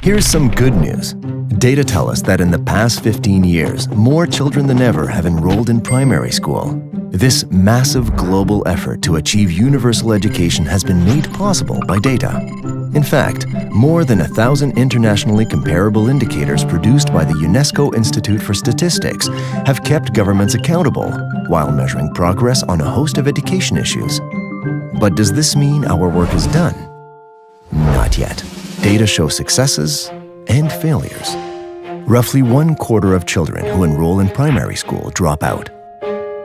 Here's some good news. Data tell us that in the past 15 years, more children than ever have enrolled in primary school. This massive global effort to achieve universal education has been made possible by data. In fact, more than 1,000 internationally comparable indicators produced by the UNESCO Institute for Statistics have kept governments accountable while measuring progress on a host of education issues. But does this mean our work is done? Not yet. Data show successes and failures. Roughly 1/4 of children who enroll in primary school drop out.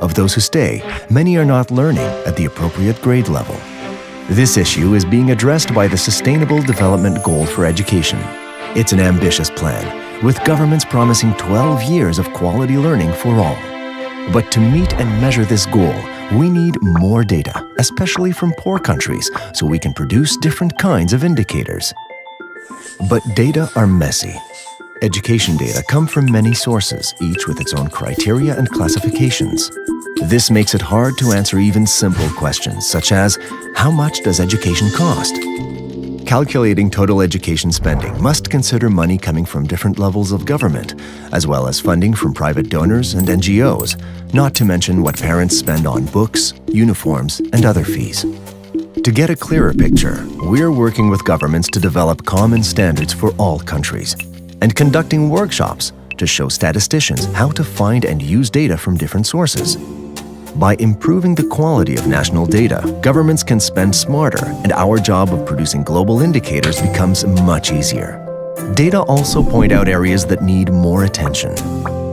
Of those who stay, many are not learning at the appropriate grade level. This issue is being addressed by the Sustainable Development Goal for Education. It's an ambitious plan, with governments promising 12 years of quality learning for all. But to meet and measure this goal, we need more data, especially from poor countries, so we can produce different kinds of indicators. But data are messy. Education data come from many sources, each with its own criteria and classifications. This makes it hard to answer even simple questions, such as, how much does education cost? Calculating total education spending must consider money coming from different levels of government, as well as funding from private donors and NGOs, not to mention what parents spend on books, uniforms, and other fees. To get a clearer picture, we're working with governments to develop common standards for all countries, and conducting workshops to show statisticians how to find and use data from different sources. By improving the quality of national data, governments can spend smarter, and our job of producing global indicators becomes much easier. Data also point out areas that need more attention.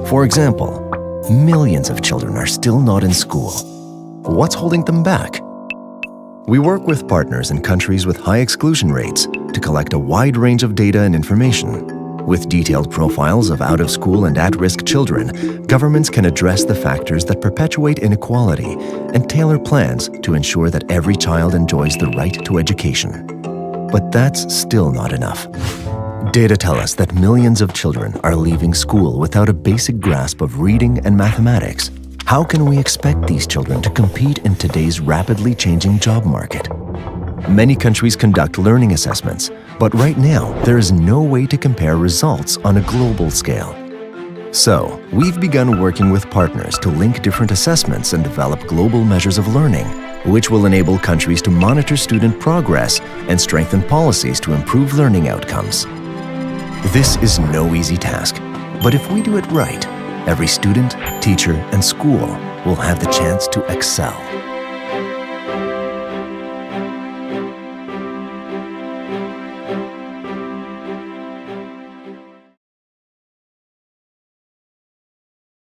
For example, millions of children are still not in school. What's holding them back? We work with partners in countries with high exclusion rates to collect a wide range of data and information. With detailed profiles of out-of-school and at-risk children, governments can address the factors that perpetuate inequality and tailor plans to ensure that every child enjoys the right to education. But that's still not enough. Data tell us that millions of children are leaving school without a basic grasp of reading and mathematics. How can we expect these children to compete in today's rapidly changing job market? Many countries conduct learning assessments, but right now there is no way to compare results on a global scale. So, we've begun working with partners to link different assessments and develop global measures of learning, which will enable countries to monitor student progress and strengthen policies to improve learning outcomes. This is no easy task, but if we do it right, every student, teacher, and school will have the chance to excel.